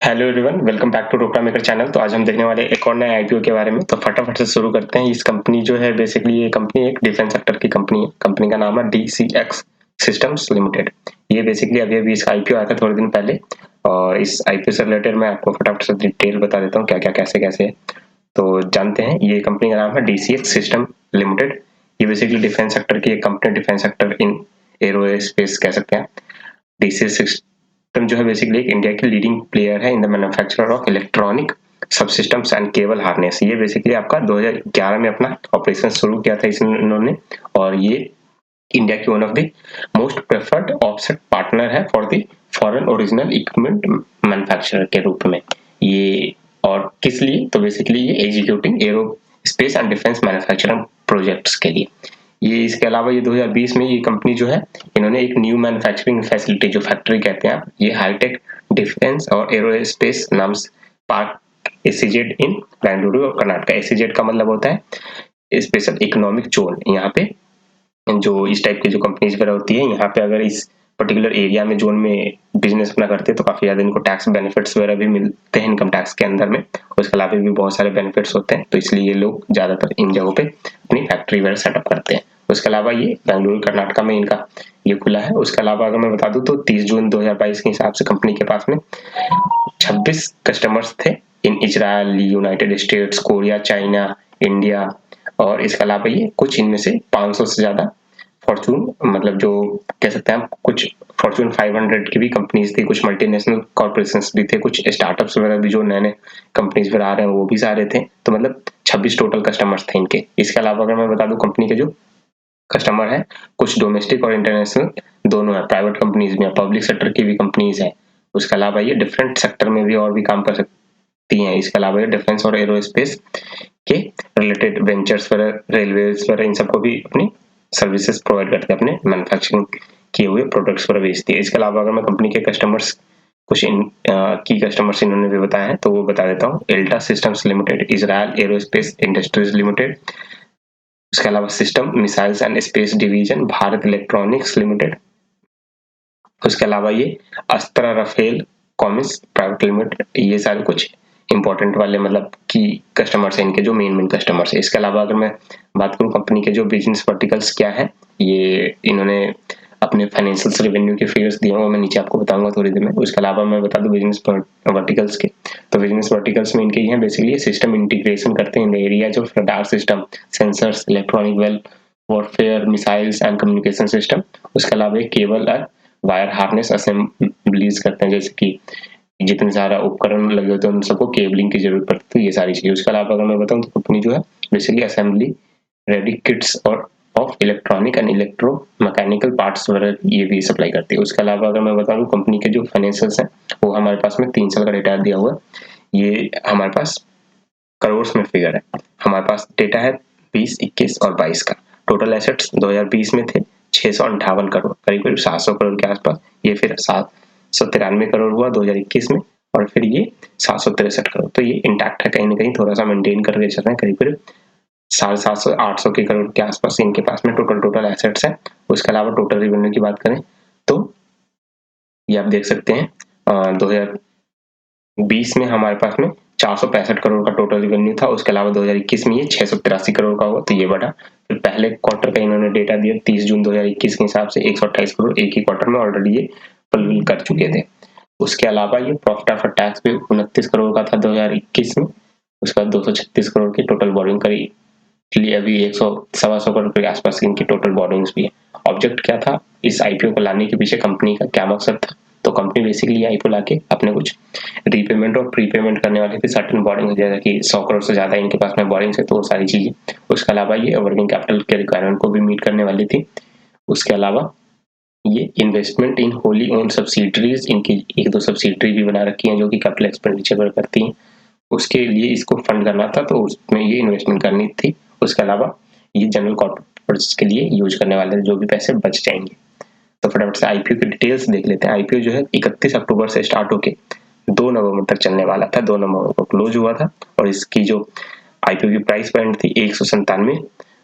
Hello everyone, welcome back to Rokda Maker channel. तो आज हम देखने वाले एक और नए आईपीओ के बारे में। तो फटाफट से शुरू करते हैं। इस कंपनी जो है बेसिकली ये कंपनी एक डिफेंस सेक्टर की कंपनी है। कंपनी का नाम है DCX सिस्टम्स लिमिटेड। ये बेसिकली अभी अभी इसका आईपीओ आया था थोड़े दिन पहले, और इस आईपीओ से रिलेटेड मैं आपको फटाफट से डिटेल बता देता हूँ क्या क्या कैसे कैसे है। तो जानते हैं, ये कंपनी का नाम है DCX सिस्टम लिमिटेड। ये बेसिकली डिफेंस सेक्टर की एक company, defence sector in arrow space कह सकते हैं। DCX सिस्टम जो है बेसिकली एक इंडिया की लीडिंग प्लेयर है in the manufacture of electronic सब सिस्टम्स एंड केबल हार्नेस। ये बेसिकली आपका 2011 में अपना ऑपरेशन शुरू किया था इन्होंने, और ये इंडिया की one of the most preferred offset partner है for the foreign original equipment manufacturer के रूप में ये। और किस लिए? तो बेसिकली ये executing arrow space and defence manufacturing projects के लिए। ये इसके अलावा ये 2020 में ये कंपनी जो है, इन्होंने एक न्यू मैन्युफैक्चरिंग फैसिलिटी, जो फैक्ट्री कहते हैं आप, ये हाईटेक डिफेंस और एरोस्पेस नाम से पार्क एसीजेड इन बेंगलुरु और कर्नाटका। एसीजेड का मतलब होता है स्पेशल इकोनॉमिक जोन। यहाँ पे जो इस टाइप की जो कंपनीज वगैरह होती है, यहाँ पे अगर इस पर्टिकुलर एरिया में जोन में बिजनेस अपना करते हैं तो काफी ज्यादा इनको टैक्स बेनिफिट्स वगैरह भी मिलते हैं इनकम टैक्स के अंदर में। उसके अलावा भी बहुत सारे बेनिफिट्स होते हैं, तो इसलिए ये लोग ज्यादातर इन जगहों पे अपनी फैक्ट्री वगैरह सेटअप करते हैं। उसके अलावा ये बेंगलुरु कर्नाटका में इनका ये खुला है। उसके अलावा अगर मैं बता दूं तो 30 जून 2022 के हिसाब से कंपनी के पास में 26 कस्टमर्स थे इन Israel, United states, Korea, China, India. और इसके अलावा ये कुछ इनमें से 500 से ज्यादा फॉर्चून, मतलब जो कह सकते हैं हम, कुछ फॉर्चून 500 की भी कंपनीज थी, कुछ मल्टीनेशनल कॉर्पोरेशंस भी थे, कुछ स्टार्टअप्स वगैरह भी जो नए नए कंपनीज पर आ रहे हैं वो भी सारे थे। तो मतलब 26 टोटल कस्टमर्स थे इनके। इसके अलावा अगर मैं बता दूं कंपनी के जो कस्टमर है, कुछ डोमेस्टिक और इंटरनेशनल दोनों है, प्राइवेट कंपनीज भी है, पब्लिक सेक्टर की भी कंपनीज है। उसके अलावा ये डिफरेंट सेक्टर में भी और भी काम कर सकती हैं। इसके अलावा ये डिफेंस और एरोस्पेस के रिलेटेड वेंचर्स वगैरह, रेलवेज वगैरह, इन सबको भी अपनी सर्विसेज प्रोवाइड करते हैं, अपने मैन्युफैक्चरिंग किए हुए प्रोडक्ट्स वगैरह बेचती है। इसके अलावा अगर मैं कंपनी के कस्टमर्स कुछ की कस्टमर्स इन्होंने भी बताया है तो वो बता देता हूँ। Elta Systems Limited, Israel Aerospace Industries Limited, उसके अलावा system missiles and space division, Bharat Electronics Limited. उसके अलावा ये Astra Rafael Comsys Private limited. ये सारे कुछ इंपॉर्टेंट वाले मतलब की कस्टमर्स हैं इनके, जो मेन कस्टमर्स है। इसके अलावा अगर मैं बात करूं कंपनी के जो बिजनेस वर्टिकल्स क्या है, ये इन्होंने अपने फाइनेंशियल रेवेन्यू के फिगर्स दिए हैं, वो मैं नीचे आपको बताऊंगा थोड़ी देर में। उसके अलावा मैं बता दूं बिजनेस वर्टिकल्स के, तो बिजनेस वर्टिकल्स में इनके ये हैं बेसिकली सिस्टम इंटीग्रेशन करते हैं in the areas of radar system, sensors, electronic well warfare, missiles and communication system. उसके अलावा ये केबल और वायर हार्नेस असेंबलीज करते हैं, जैसे कि जितने सारा उपकरण लगे होते हैं उन सबको केबलिंग की जरूरत पड़ती है, ये सारी चीजें। उसके अलावा अगर मैं बताऊं तो कंपनी जो है बेसिकली असेंबली रेडी किट्स और of electronic and electro mechanical parts वगैरह ये भी सप्लाई करती है। उसके अलावा अगर मैं बताऊं कंपनी के जो फाइनेंशियल्स हैं, वो हमारे पास में 3 साल का डेटा दिया हुआ है। ये हमारे पास करोड़ में फिगर है। हमारे पास डेटा है 20, 21 और 22 का। टोटल एसेट्स 2020 में थे 658 करोड़, करीब करीब 700 करोड़ के आसपास। ये फिर 793 करोड़ हुआ 2021 में, और फिर ये 763 करोड़। तो ये इंटैक्ट है, कहीं ना कहीं थोड़ा सा मेंटेन करके चल रहे हैं, करीब करीब 750 800 के करोड़ के आसपास इनके पास में टोटल एसेट्स है। उसके अलावा टोटल रिवेन्यू की बात करें तो ये आप देख सकते हैं 2020 में हमारे पास में 465 करोड़ का टोटल रिवेन्यू था। उसके अलावा 2021 में ये 683 करोड़ का हुआ, तो ये बढ़ा। फिर पहले क्वार्टर का इन्होंने डेटा दिया 30 जून 2021 के हिसाब से 128 करोड़ एक ही क्वार्टर में ऑलरेडी ये फुलफिल कर चुके थे। उसके अलावा ये प्रॉफिट आफ्टर टैक्स भी 29 करोड़ का था 2021 में। उसके बाद 236 करोड़ की टोटल बोरिंग करी लिए, अभी 100 सवा सौ करोड़ के आसपास इनकी टोटल बोरिंग्स भी है। ऑब्जेक्ट क्या था इस आईपीओ को लाने के पीछे, कंपनी का क्या मकसद था? तो कंपनी बेसिकली आईपीओ लाके अपने कुछ रीपेमेंट और प्रीपेमेंट करने वाले थे सर्टेन बोरिंग, जैसे कि 100 करोड़ से ज्यादा इनके पास में बोरिंग्स है, तो वो सारी चीजें। उसके अलावा ये वर्किंग कैपिटल के रिक्वायरमेंट को भी मीट करने वाली थी। उसके अलावा ये इन्वेस्टमेंट इन होली ओन सब्सिडरीज, इनकी 1-2 सब्सिडरी भी बना रखी हैं जो कि कैपिटल एक्सपेंडिचर करती हैं, उसके लिए इसको फंड करना था, तो उसमें ये इन्वेस्टमेंट करनी थी। उसके अलावा ये जनरल कॉर्पोरेट्स के लिए यूज करने वाले जो भी पैसे बच जाएंगे। तो फटाफट से आईपीओ की डिटेल्स देख लेते हैं। आईपीओ जो है 31 अक्टूबर से स्टार्ट होके 2 नवंबर तक चलने वाला था। 2 नवंबर को क्लोज हुआ था, और इसकी जो आईपीओ की प्राइस पॉइंट थी 197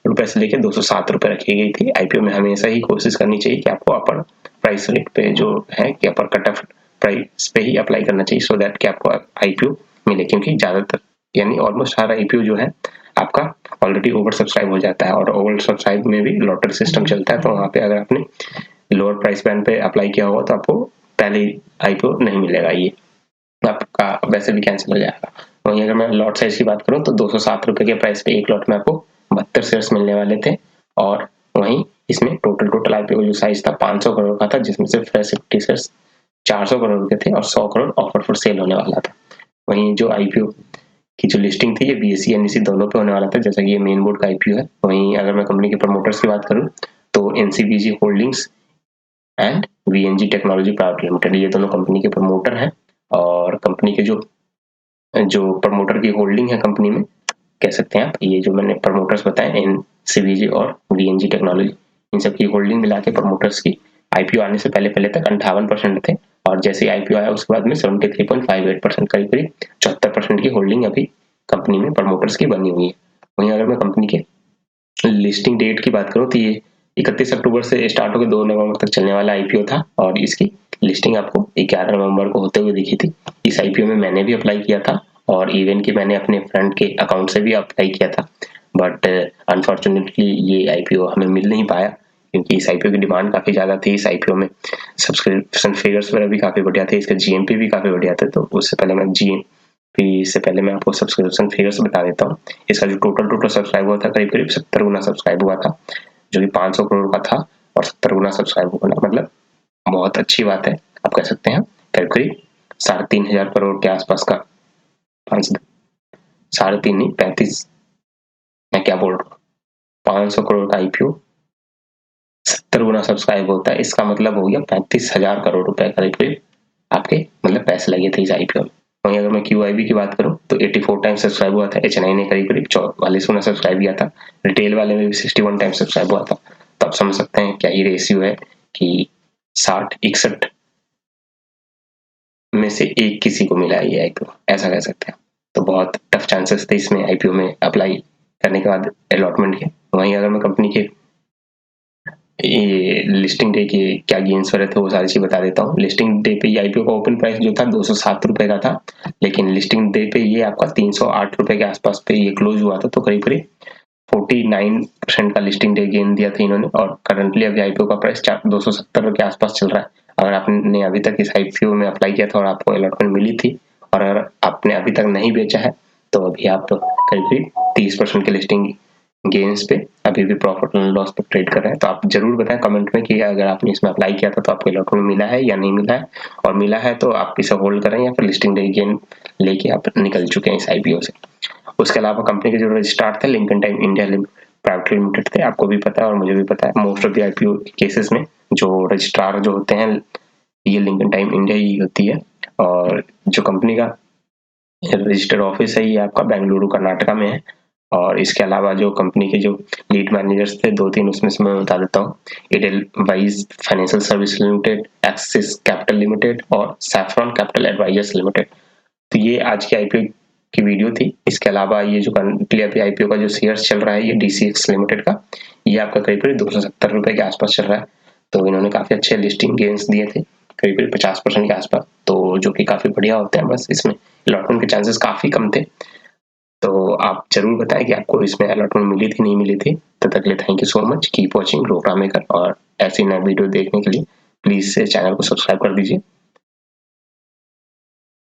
रुपए से लेकर 207 रुपए रखी गई थी। आईपीओ में हमेशा ही कोशिश करनी चाहिए कि आपको अपर प्राइस रेट पे जो है कि अपर कट ऑफ प्राइस पे ही अप्लाई करना चाहिए सो दैट कि आपको आईपीओ मिले, क्योंकि ज्यादातर यानी ऑलमोस्ट सारा आईपीओ जो है आपका ऑलरेडी ओवर सब्सक्राइब हो जाता है, और ओवर सब्सक्राइब में भी लॉटरी सिस्टम चलता है, तो वहाँ पे अगर आपने लोअर प्राइस बैंड पे अप्लाई किया होगा तो आपको पहले आईपीओ नहीं मिलेगा, ये आपका वैसे भी कैंसिल हो जाएगा। वहीं अगर मैं लॉट साइज की बात करूं तो 207 रुपए के प्राइस पे एक लॉट में आपको 72 शेयर्स मिलने वाले थे, और वहीं इसमें टोटल आईपीओ जो साइज था 500 करोड़ का था, जिसमें से फ्रेश इक्विटी शेयर्स 400 करोड़ के थे और 100 करोड़ ऑफर फॉर सेल होने वाला था। वहीं जो आईपीओ की जो लिस्टिंग थी ये बीएसई एनएसई दोनों पे होने वाला था, जैसा कि ये मेन बोर्ड का आईपीओ है। वहीं अगर मैं कंपनी के प्रमोटर्स की बात करूं तो NCBG holdings and VNG technology private limited, ये दोनों कंपनी के प्रमोटर हैं। और कंपनी के जो प्रमोटर की होल्डिंग है कंपनी में, कह सकते हैं आप, ये जो मैंने प्रमोटर्स बताए एनसीबीजी और वीएनजी टेक्नोलॉजी, इन सब की होल्डिंग मिला के प्रमोटर्स की आईपीओ आने से पहले तक 58% थे, और जैसे आईपीओ आया उसके बाद में 73.58% करीब 74% की होल्डिंग अभी कंपनी में प्रमोटर्स की बनी हुई है। वहीं अगर मैं कंपनी के लिस्टिंग डेट की बात करूं तो ये 31 अक्टूबर से स्टार्ट होकर 2 नवंबर तक चलने वाला आईपीओ था, और इसकी लिस्टिंग आपको 11 नवंबर को होते हुए दिखी थी। इस आईपीओ में मैंने भी अप्लाई किया था, और इवन कि मैंने अपने फ्रेंड के अकाउंट से भी अप्लाई किया था, बट अनफॉर्चुनेटली ये आईपीओ हमें मिल नहीं पाया, क्योंकि इस आईपीओ की डिमांड काफी ज्यादा थी। इस आईपीओ में सब्सक्रिप्शन फिगर्स वगैरह भी काफी बढ़िया थे, इसका जीएमपी भी काफी बढ़िया था। तो उससे पहले मैं जीएमपी से पहले मैं आपको सब्सक्रिप्शन फिगर्स बता देता हूँ। इसका जो टोटल सब्सक्राइब हुआ था करीब 70 गुना सब्सक्राइब हुआ था, जो कि 500 करोड़ का था, और 70 गुना सब्सक्राइब होना मतलब बहुत अच्छी बात है, आप कह सकते हैं। करीब 3,500 करोड़ के आसपास का, 3.5 नहीं 35, मैं क्या बोल रहा हूँ, 500 करोड़ का आईपीओ 70 गुना सब्सक्राइब होता है, इसका मतलब हो गया 35,000 करोड़ रुपए करीब आपके मतलब पैसे लगे थे इस आईपीओ में। वहीं अगर मैं क्यूआईबी की बात करूं तो 84 टाइम्स सब्सक्राइब हुआ था, एच9 ने करीब 44 गुना सब्सक्राइब किया था, रिटेल वाले में भी 61 टाइम्स सब्सक्राइब हुआ था। तो आप समझ सकते हैं क्या ही रेशियो है कि 60-61 में से एक किसी को मिला ये आईपीओ, ऐसा कह सकते हैं। तो बहुत टफ चांसेस थे इसमें आईपीओ में अप्लाई करने के बाद अलॉटमेंट के। वहीं अगर मैं कंपनी के ये लिस्टिंग डे के क्या गेन्स हो रहे थे वो सारी चीज बता देता हूँ। लिस्टिंग डे पे ये आईपीओ का ओपन प्राइस जो था 207 रुपए का था, लेकिन लिस्टिंग डे पे ये आपका 308 रुपए के आसपास पे ये क्लोज हुआ था, तो करीब 49% का लिस्टिंग डे गेन दिया था इन्होंने। और करंटली अभी आईपीओ का प्राइस 270 के आसपास चल रहा है। अगर आपने अभी तक इस आईपीओ में अप्लाई किया था और आपको अलॉटमेंट मिली थी, और अगर आपने अभी तक नहीं बेचा है, तो अभी आप करीब 30% के लिस्टिंग गेन्स पे अभी भी प्रॉफिट एंड लॉस पे ट्रेड कर रहे हैं। तो आप जरूर बताएं कमेंट में कि अगर आपने इसमें अप्लाई किया था तो आपको अलॉटमेंट मिला है या नहीं मिला है, और मिला है तो आप इसे होल्ड करें या फिर लिस्टिंग डे गेन लेके आप निकल चुके हैं इस आईपीओ से। उसके अलावा कंपनी के जो रजिस्ट्रार थे Lincoln time India private limited थे, आपको भी पता है और मुझे भी पता है। Most of the IPO cases में जो रजिस्ट्रार जो होते हैं ये लिंकन टाइम इंडिया ही होती है, और जो कंपनी का रजिस्टर्ड ऑफिस है ये आपका बेंगलुरु कर्नाटका में है। और इसके अलावा जो कंपनी के जो लीड मैनेजर्स थे 2-3, उसमें से मैं बता देता हूँ। Edelweiss financial service limited, Axis Capital limited और सैफ्रॉन कैपिटल एडवाइजर्स लिमिटेड। तो ये आज की आईपीओ की वीडियो थी। इसके अलावा ये जो करंटली अभी आईपीओ का जो शेयर्स चल रहा है ये डीसीएक्स लिमिटेड का, ये आपका करीब 270 रुपए के आसपास चल रहा है। तो इन्होंने काफी अच्छे लिस्टिंग गेन्स दिए थे, करीब 50% के आसपास, तो जो कि काफी बढ़िया होते हैं। बस इसमें अलॉटमेंट के चांसेस काफी कम थे। तो आप जरूर बताएं कि आपको इसमें अलॉटमेंट मिली थी नहीं मिली थी। तब तक के लिए thank you so much, keep watching Program Maker, और ऐसी नई वीडियो देखने के लिए प्लीज से चैनल को सब्सक्राइब कर दीजिए।